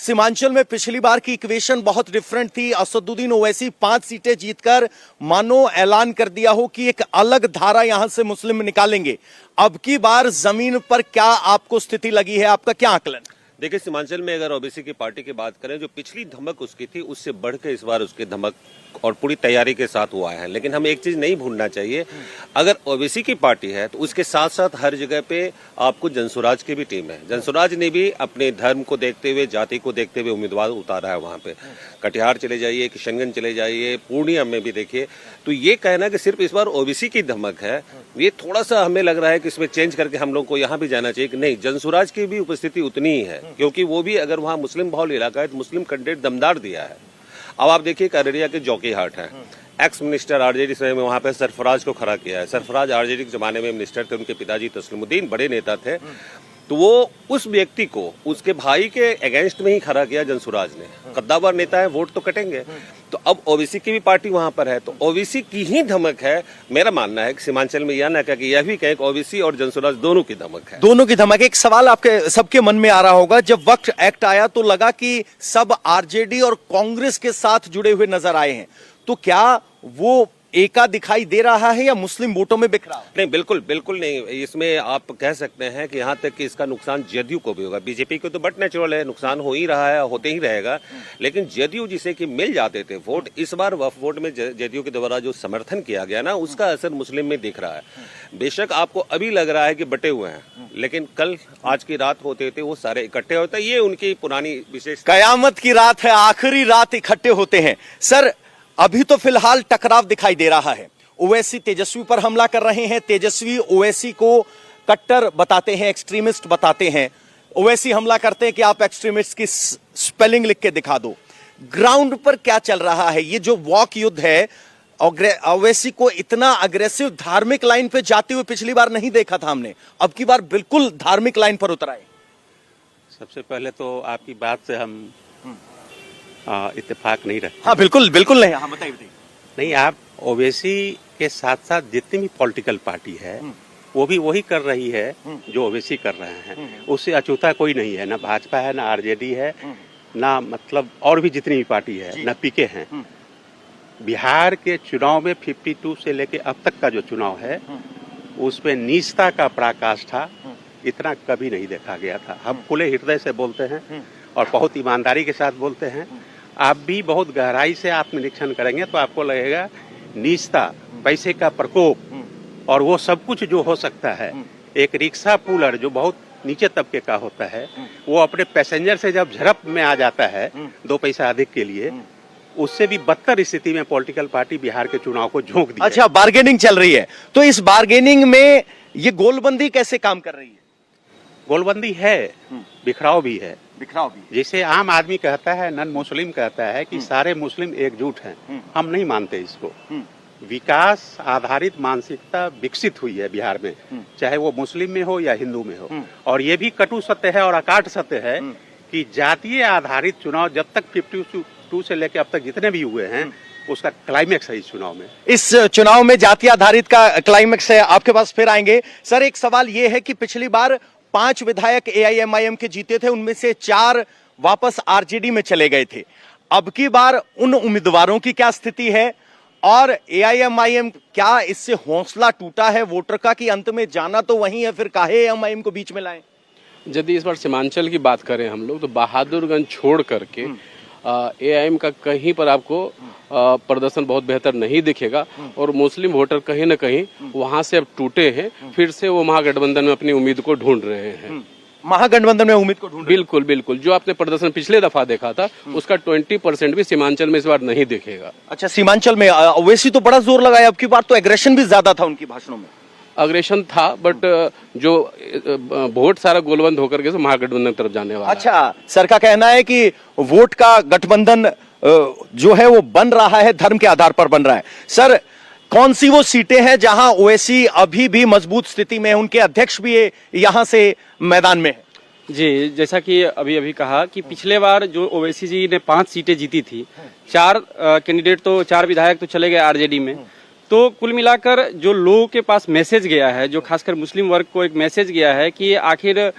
सीमांचल में पिछली बार की इक्वेशन बहुत डिफरेंट थी। असदुद्दीन ओवैसी 5 सीटें जीतकर मानो ऐलान कर दिया हो कि एक अलग धारा यहां से मुस्लिम निकालेंगे। अब की बार जमीन पर क्या आपको स्थिति लगी है, आपका क्या आकलन? देखिए, सीमांचल में अगर ओबीसी की पार्टी की बात करें, जो पिछली धमक उसकी थी उससे बढ़ के इस बार उसकी धमक और पूरी तैयारी के साथ हुआ है। लेकिन हमें एक चीज नहीं भूलना चाहिए, अगर ओबीसी की पार्टी है तो उसके साथ साथ हर जगह पे आपको जनसुराज की भी टीम है। जनसुराज ने भी अपने धर्म को देखते हुए, जाति को देखते हुए उम्मीदवार उतारा है वहां पे। कटिहार चले जाइए, किशनगंज चले जाइए, पूर्णिया में भी देखिए। तो ये कहना कि सिर्फ इस बार ओबीसी की धमक है, ये थोड़ा सा हमें लग रहा है कि इसमें चेंज करके हम लोग को यहाँ भी जाना चाहिए कि नहीं, जनसुराज की भी उपस्थिति उतनी ही है, क्योंकि वो भी अगर वहाँ मुस्लिम बहुल इलाका है तो मुस्लिम कैंडिडेट दमदार दिया है। अब आप देखिए अररिया के जोकीहाट है, एक्स मिनिस्टर आरजेडी से वहाँ पे सरफराज को खड़ा किया है। सरफराज आरजेडी के जमाने में मिनिस्टर थे, उनके पिताजी तस्लीमुद्दीन बड़े नेता थे, तो वो उस व्यक्ति को उसके भाई के अगेंस्ट में ही खड़ा किया जनसुराज ने। कद्दावर नेता है, वोट तो कटेंगे। तो अब ओबीसी की भी पार्टी वहां पर है, तो ओबीसी की ही धमक है। मेरा मानना है कि सीमांचल में यह ना कह कि यह भी कहें कि ओबीसी और जनसुराज दोनों की धमक है। दोनों की धमक। एक सवाल आपके सबके मन में आ रहा होगा, जब वक्फ एक्ट आया तो लगा कि सब आरजेडी और कांग्रेस के साथ जुड़े हुए नजर आए हैं, तो क्या वो एका दिखाई दे रहा है या मुस्लिम वोटों में बिखरा? नहीं, बिल्कुल बिल्कुल नहीं। इसमें आप कह सकते हैं कि यहाँ तक कि इसका नुकसान जदयू को भी होगा। बीजेपी को तो बट नेचुरल है, नुकसान हो ही रहा है, होते ही रहेगा। लेकिन जदयू जिसे कि मिल जाते थे वोट, इस बार वक्फ वोट में जदयू के द्वारा जो समर्थन किया गया ना, उसका असर मुस्लिम में दिख रहा है। बेशक आपको अभी लग रहा है कि बटे हुए हैं, लेकिन कल आज की रात होते थे वो सारे इकट्ठे होते हैं। ये उनकी पुरानी विशेष कयामत की रात है, आखिरी रात इकट्ठे होते हैं। सर, अभी तो फिलहाल टकराव दिखाई दे रहा है। ओवैसी तेजस्वी पर हमला कर रहे हैं, तेजस्वी ओवैसी को कट्टर बताते हैं, एक्सट्रीमिस्ट बताते हैं। ओवैसी हमला करते हैं कि आप एक्सट्रीमिस्ट की स्पेलिंग लिख के दिखा दो। ग्राउंड पर क्या चल रहा है? ये जो वॉक युद्ध है, ओवैसी को इतना अग्रेसिव धार्मिक लाइन पे जाते हुए पिछली बार नहीं देखा था हमने, अब की बार बिल्कुल धार्मिक लाइन पर उतर आए। सबसे पहले तो आपकी बात से हम इत्तेफाक नहीं रखते। हाँ, बिल्कुल बिल्कुल नहीं। हाँ, बताइए। नहीं, आप ओवैसी के साथ साथ जितनी भी पॉलिटिकल पार्टी है वो भी वही कर रही है जो ओवैसी कर रहे हैं। उससे अछूता कोई नहीं है, ना भाजपा है, ना आरजेडी है, ना मतलब और भी जितनी भी पार्टी है, ना पीके हैं। बिहार के चुनाव में 52 से लेके अब तक का जो चुनाव है उसमें नीचता का पराकाष्ठा इतना कभी नहीं देखा गया था। हम खुले हृदय से बोलते हैं और बहुत ईमानदारी के साथ बोलते हैं। आप भी बहुत गहराई से आत्मनिरीक्षण करेंगे तो आपको लगेगा नीचता, पैसे का प्रकोप और वो सब कुछ जो हो सकता है। एक रिक्शा पुलर जो बहुत नीचे तबके का होता है, वो अपने पैसेंजर से जब झड़प में आ जाता है 2 पैसा अधिक के लिए, उससे भी बदतर स्थिति में पॉलिटिकल पार्टी बिहार के चुनाव को झोंक दी। अच्छा, बार्गेनिंग चल रही है, तो इस बार्गेनिंग में ये गोलबंदी कैसे काम कर रही है? गोलबंदी है, बिखराव भी है। बिखराव भी। जैसे आम आदमी कहता है, नन मुस्लिम कहता है कि सारे मुस्लिम एकजुट हैं, हम नहीं मानते इसको। विकास आधारित मानसिकता विकसित हुई है बिहार में, चाहे वो मुस्लिम में हो या हिंदू में हो। और ये भी कटु सत्य है और अकाट सत्य है कि जातीय आधारित चुनाव जब तक 52 से लेकर अब तक जितने भी हुए हैं उसका क्लाइमेक्स है इस चुनाव में। इस चुनाव में जातीय आधारित का क्लाइमेक्स है। आपके पास फिर आएंगे। सर, एक सवाल यह है कि पिछली बार 5 विधायक एआईएमआईएम के जीते थे, उनमें से 4 वापस आरजेडी में चले गए थे। अब की बार उन उम्मीदवारों की क्या स्थिति है और एआईएमआईएम क्या इससे हौसला टूटा है वोटर का कि अंत में जाना तो वही है, फिर काहे एआईएमआईएम को बीच में लाएं? यदि इस बार सीमांचल की बात करें हम लोग, तो बहादुरगंज छोड़ करके एआईएम का कहीं पर आपको प्रदर्शन बहुत बेहतर नहीं दिखेगा और मुस्लिम वोटर कहीं ना कहीं वहां से अब टूटे हैं, फिर से वो महागठबंधन में अपनी उम्मीद को ढूंढ रहे हैं। महागठबंधन में उम्मीद को ढूंढ रहे हैं। बिल्कुल बिल्कुल, जो आपने प्रदर्शन पिछले दफा देखा था उसका 20% भी सीमांचल में इस बार नहीं दिखेगा। अच्छा, सीमांचल में ओवैसी तो बड़ा जोर लगाया, अब की बार तो एग्रेशन भी ज्यादा था उनकी भाषणों में। अग्रेशन था, बट जो वोट सारा गोलबंद होकर के महागठबंधन की तरफ जाने वाला। अच्छा, सर का कहना है कि वोट का गठबंधन जो है वो बन रहा है, धर्म के आधार पर बन रहा है। सर, कौन सी वो सीटें हैं जहां ओवैसी अभी भी मजबूत स्थिति में है, उनके अध्यक्ष भी यहां से मैदान में है? जी, जैसा कि अभी कहा कि पिछले बार जो ओवैसी जी ने 5 सीटें जीती थी, 4 कैंडिडेट तो 4 विधायक तो चले गए आरजेडी में, तो कुल मिलाकर जो लोगों के पास मैसेज गया है, जो खासकर मुस्लिम वर्ग को एक मैसेज गया है कि आखिर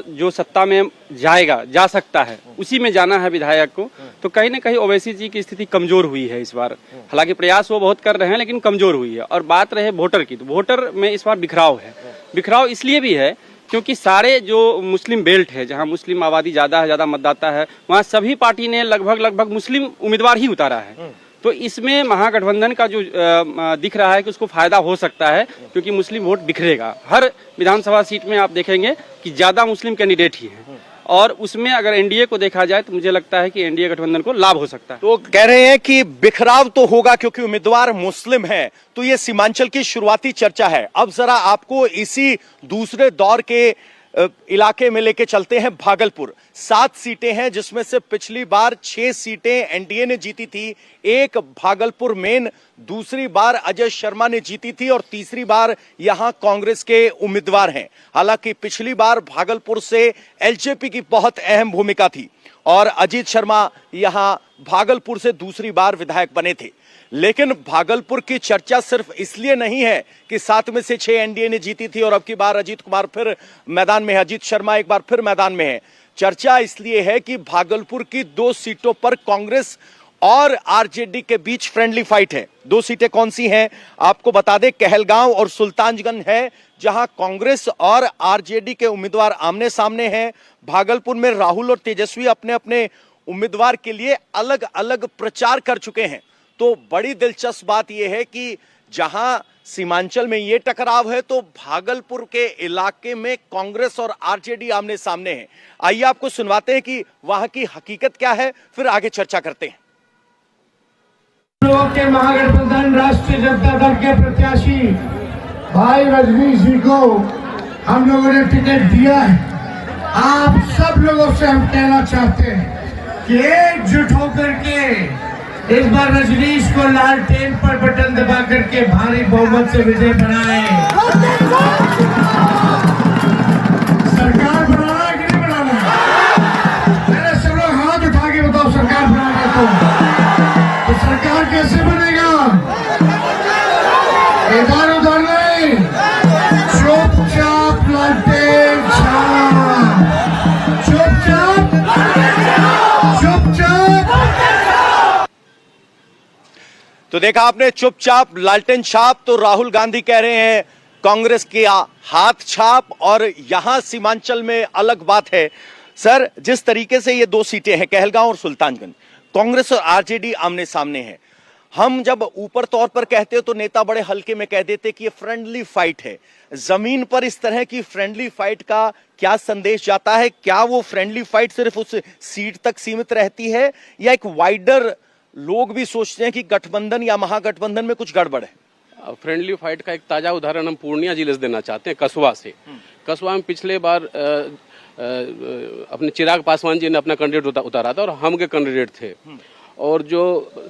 जो सत्ता में जा सकता है, उसी में जाना है विधायक को, तो कहीं ना कहीं ओवैसी जी की स्थिति कमजोर हुई है इस बार। हालांकि प्रयास वो बहुत कर रहे हैं, लेकिन कमजोर हुई है। और बात रहे वोटर की, तो वोटर में इस बार बिखराव है। बिखराव इसलिए भी है क्योंकि सारे जो मुस्लिम बेल्ट है, जहां मुस्लिम आबादी ज्यादा मतदाता है, वहां सभी पार्टी ने लगभग मुस्लिम उम्मीदवार ही उतारा है। तो इसमें महागठबंधन का जो दिख रहा है कि उसको फायदा हो सकता है, क्योंकि मुस्लिम वोट बिखरेगा। हर विधानसभा सीट में आप देखेंगे कि ज्यादा मुस्लिम कैंडिडेट ही हैं, और उसमें अगर एनडीए को देखा जाए तो मुझे लगता है कि एनडीए गठबंधन को लाभ हो सकता है। तो कह रहे हैं कि बिखराव तो होगा क्योंकि उम्मीदवार मुस्लिम है। तो ये सीमांचल की शुरुआती चर्चा है। अब जरा आपको इसी दूसरे दौर के इलाके में लेके चलते हैं। भागलपुर 7 सीटें हैं, जिसमें से पिछली बार 6 सीटें एनडीए ने जीती थी। एक भागलपुर मेन दूसरी बार अजय शर्मा ने जीती थी, और तीसरी बार यहां कांग्रेस के उम्मीदवार हैं। हालांकि पिछली बार भागलपुर से एलजेपी की बहुत अहम भूमिका थी, और अजीत शर्मा यहां भागलपुर से दूसरी बार विधायक बने थे। लेकिन भागलपुर की चर्चा सिर्फ इसलिए नहीं है कि 7 में से 6 एनडीए ने जीती थी और अब की बार अजीत कुमार फिर मैदान में है, अजीत शर्मा एक बार फिर मैदान में है। चर्चा इसलिए है कि भागलपुर की 2 सीटों पर कांग्रेस और आरजेडी के बीच फ्रेंडली फाइट है। 2 सीटें कौन सी हैं आपको बता दें, कहलगांव और सुल्तानगंज है, जहां कांग्रेस और आरजेडी के उम्मीदवार आमने सामने हैं। भागलपुर में राहुल और तेजस्वी अपने अपने उम्मीदवार के लिए अलग अलग प्रचार कर चुके हैं। तो बड़ी दिलचस्प बात यह है कि जहां सीमांचल में यह टकराव है, तो भागलपुर के इलाके में कांग्रेस और आरजेडी आमने सामने हैं। आइए आपको सुनवाते हैं कि वहां की हकीकत क्या है, फिर आगे चर्चा करते हैं। लोगों के महागठबंधन राष्ट्रीय जनता दल के प्रत्याशी भाई रजनीश जी को हम लोगों ने टिकट दिया है। आप सब लोगों से हम कहना चाहते हैं कि एकजुट होकर के इस बार रजनीश को लालटेन पर बटन दबा करके भारी बहुमत से विजय बनाए। सरकार बनाना है कि नहीं बनाना? मैंने सब लोग हाथ उठा के बताओ, सरकार बनाना तो सरकार कैसे बनेगा? इधर उधर नहीं, चुपचाप लालटेन छाप, चुपचाप चुपचाप। तो देखा आपने, चुपचाप लालटेन छाप। तो राहुल गांधी कह रहे हैं कांग्रेस की हाथ छाप, और यहां सीमांचल में अलग बात है। सर, जिस तरीके से ये 2 सीटें हैं, कहलगांव और सुल्तानगंज, कांग्रेस और आरजेडी आमने सामने हैं। हम जब ऊपर तौर पर कहते हो तो नेता बड़े हल्के में कह देते कि ये फ्रेंडली फाइट है। जमीन पर इस तरह की फ्रेंडली फाइट का क्या संदेश जाता है? क्या वो फ्रेंडली फाइट सिर्फ उस सीट तक सीमित रहती है, या एक वाइडर लोग भी सोचते हैं कि गठबंधन या महागठबंधन में कुछ गड़बड़ है? फ्रेंडली फाइट का एक ताजा उदाहरण हम पूर्णिया जिले से देना चाहते हैं, कसबा से। कसबा में पिछले बार अपने चिराग पासवान जी ने अपना कैंडिडेट उतारा था, और हम के कैंडिडेट थे, और जो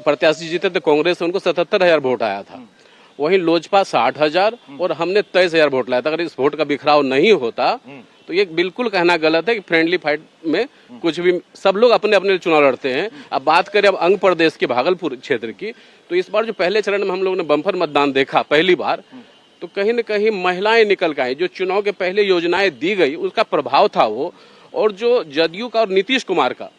प्रत्याशी जीते थे कांग्रेस से, उनको 77,000 वोट आया था। वहीं लोजपा 60,000 और हमने 23,000 वोट लाया था। अगर इस वोट का बिखराव नहीं होता तो ये बिल्कुल कहना गलत है कि फ्रेंडली फाइट में कुछ भी, सब लोग अपने अपने चुनाव लड़ते हैं। अब बात करें अब अंग प्रदेश के भागलपुर क्षेत्र की, तो इस बार जो पहले चरण में हम लोगों ने बम्पर मतदान देखा पहली बार, तो कहीं न कहीं महिलाएं निकल के आई। जो चुनाव के पहले योजनाएं दी गई उसका प्रभाव था वो, और जो जदयू का और नीतीश कुमार का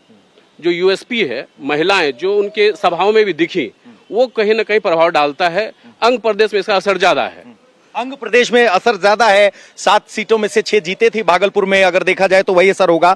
जो यूएसपी है, महिलाएं जो उनके सभाओं में भी दिखी, वो कहीं न कहीं प्रभाव डालता है। अंग प्रदेश में इसका असर ज्यादा है। अंग प्रदेश में असर ज्यादा है। 7 सीटों में से 6 जीते थे भागलपुर में, अगर देखा जाए तो वही असर होगा।